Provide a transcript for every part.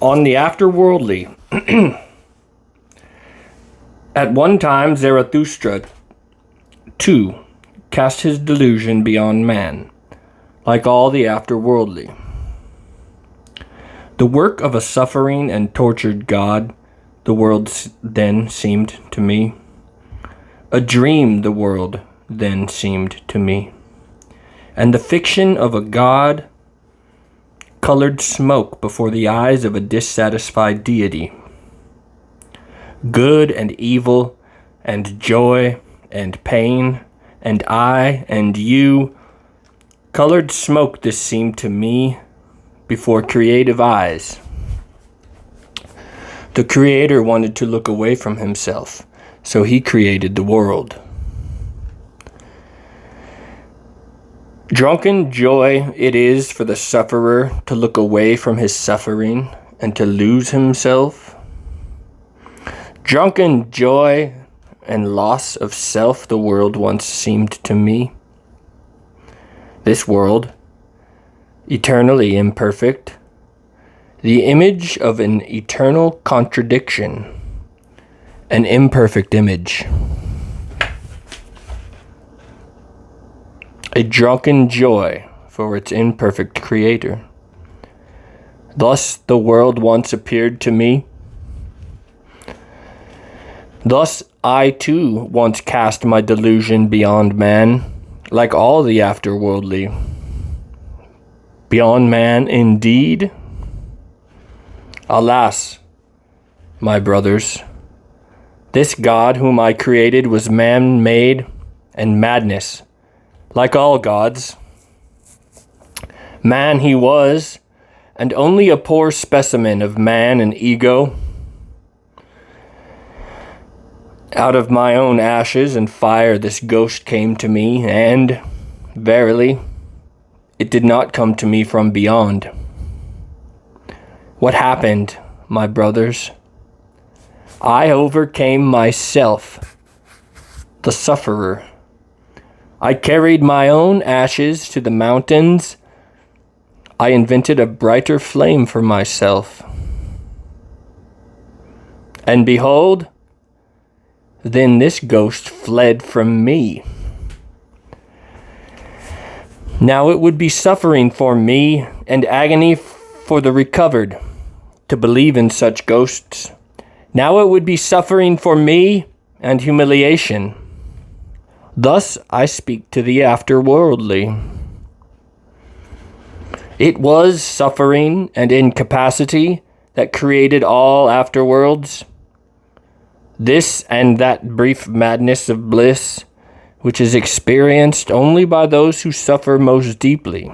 On the Afterworldly. At one time, Zarathustra, too, cast his delusion beyond man, like all the Afterworldly. The work of a suffering and tortured God, the world then seemed to me. A dream the world then seemed to me. And the fiction of a God colored smoke before the eyes of a dissatisfied deity. Good and evil, and joy and pain, and I and you, colored smoke this seemed to me before creative eyes. The Creator wanted to look away from himself, so he created the world. Drunken joy it is for the sufferer to look away from his suffering and to lose himself. Drunken joy and loss of self the world once seemed to me. This world, eternally imperfect, the image of an eternal contradiction, an imperfect image. A drunken joy for its imperfect creator. Thus the world once appeared to me. Thus I too once cast my delusion beyond man, like all the afterworldly. Beyond man indeed? Alas, my brothers, this God whom I created was man-made and madness. Like all gods, man he was, and only a poor specimen of man and ego. Out of my own ashes and fire this ghost came to me, and, verily, it did not come to me from beyond. What happened, my brothers? I overcame myself, the sufferer. I carried my own ashes to the mountains. I invented a brighter flame for myself. And behold, then this ghost fled from me. Now it would be suffering for me and agony for the recovered to believe in such ghosts. Now it would be suffering for me and humiliation. Thus I speak to the afterworldly. It was suffering and incapacity that created all afterworlds. This and that brief madness of bliss, which is experienced only by those who suffer most deeply.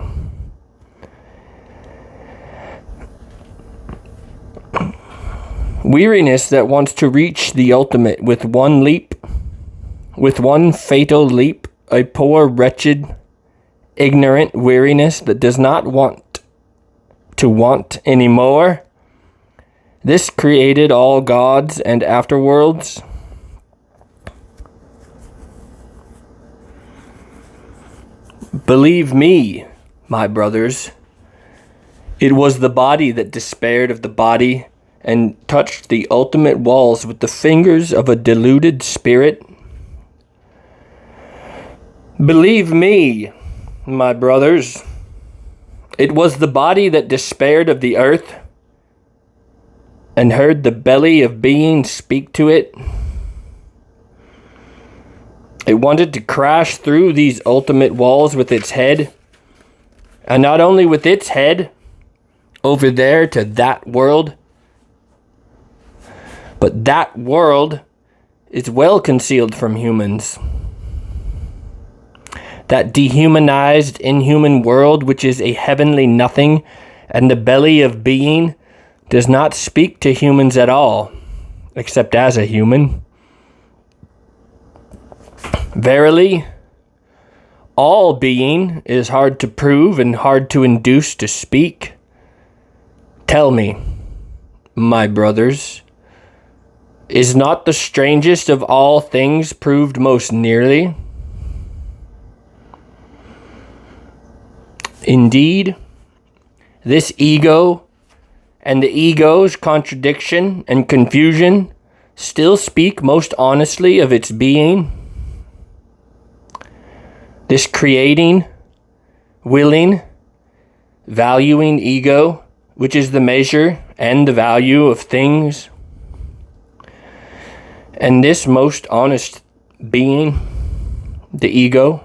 Weariness that wants to reach the ultimate with one leap, with one fatal leap, a poor, wretched, ignorant weariness that does not want to want anymore. This created all gods and afterworlds. Believe me, my brothers, it was the body that despaired of the body and touched the ultimate walls with the fingers of a deluded spirit. Believe me, my brothers, it was the body that despaired of the earth and heard the belly of being speak to it. It wanted to crash through these ultimate walls with its head, and not only with its head, over there to that world, but that world is well concealed from humans. That dehumanized, inhuman world, which is a heavenly nothing, and the belly of being, does not speak to humans at all, except as a human. Verily, all being is hard to prove and hard to induce to speak. Tell me, my brothers, is not the strangest of all things proved most nearly? Indeed, this ego and the ego's contradiction and confusion still speak most honestly of its being. This creating, willing, valuing ego, which is the measure and the value of things. And this most honest being, the ego,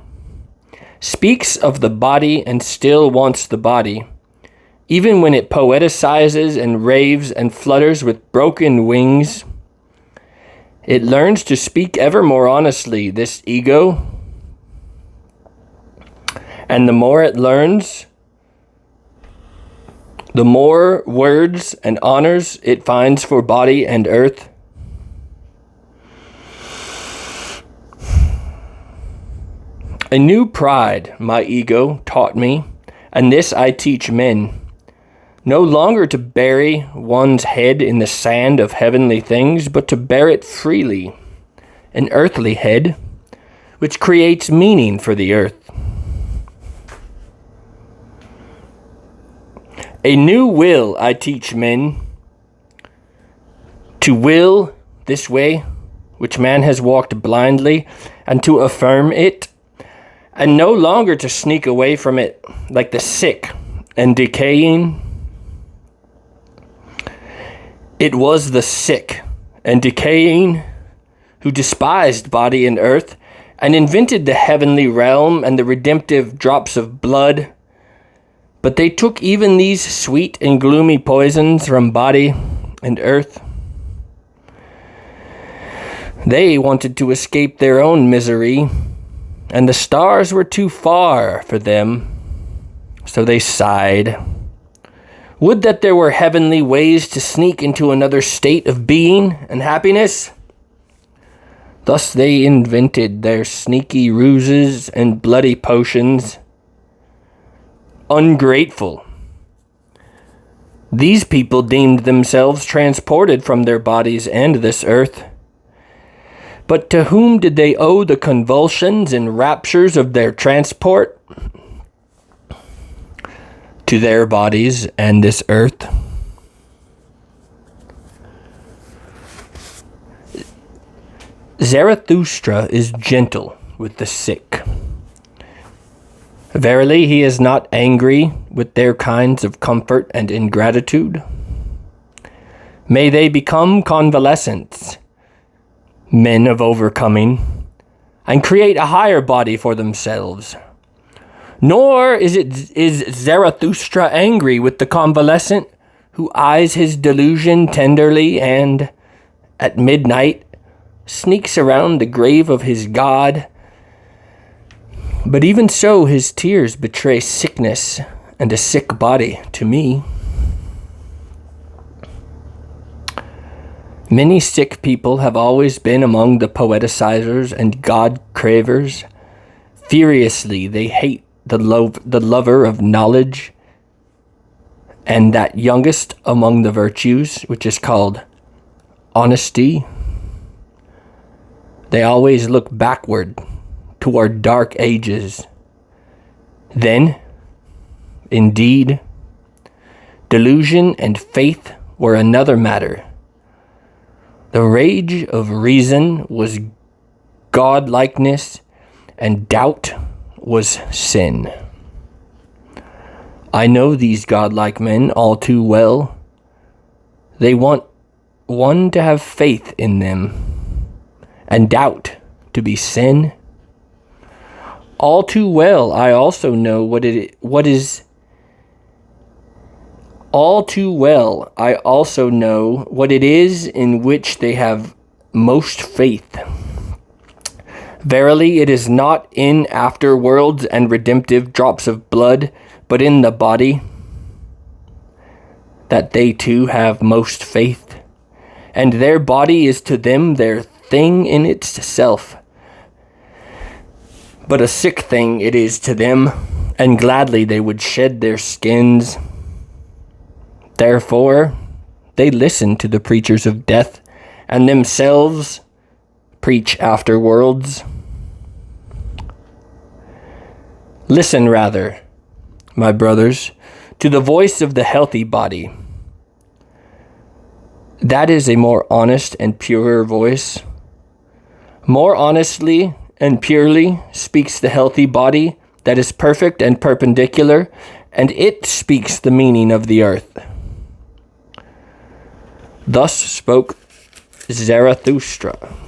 speaks of the body and still wants the body, even when it poeticizes and raves and flutters with broken wings. It learns to speak ever more honestly, this ego. And the more it learns, the more words and honors it finds for body and earth. A new pride my ego taught me, and this I teach men. No longer to bury one's head in the sand of heavenly things, but to bear it freely, an earthly head, which creates meaning for the earth. A new will I teach men, to will this way, which man has walked blindly, and to affirm it, and no longer to sneak away from it like the sick and decaying. It was the sick and decaying who despised body and earth and invented the heavenly realm and the redemptive drops of blood. But they took even these sweet and gloomy poisons from body and earth. They wanted to escape their own misery, and the stars were too far for them, so they sighed. Would that there were heavenly ways to sneak into another state of being and happiness. Thus they invented their sneaky ruses and bloody potions. Ungrateful. These people deemed themselves transported from their bodies and this earth. But to whom did they owe the convulsions and raptures of their transport? To their bodies and this earth. Zarathustra is gentle with the sick. Verily, he is not angry with their kinds of comfort and ingratitude. May they become convalescents, men of overcoming, and create a higher body for themselves. Nor is Zarathustra angry with the convalescent who eyes his delusion tenderly and, at midnight, sneaks around the grave of his God. But even so, his tears betray sickness and a sick body to me. Many sick people have always been among the poeticizers and God-cravers. Furiously, they hate the lover of knowledge, and that youngest among the virtues, which is called honesty. They always look backward toward dark ages. Then, indeed, delusion and faith were another matter. The rage of reason was godlikeness, and doubt was sin. I know these godlike men all too well. They want one to have faith in them, and doubt to be sin. All too well I also know what is in which they have most faith. Verily, it is not in afterworlds and redemptive drops of blood, but in the body, that they too have most faith. And their body is to them their thing in itself. But a sick thing it is to them, and gladly they would shed their skins. Therefore, they listen to the preachers of death, and themselves preach afterworlds. Listen rather, my brothers, to the voice of the healthy body, That is a more honest and purer voice. More honestly and purely speaks the healthy body that is perfect and perpendicular, and it speaks the meaning of the earth. Thus spoke Zarathustra.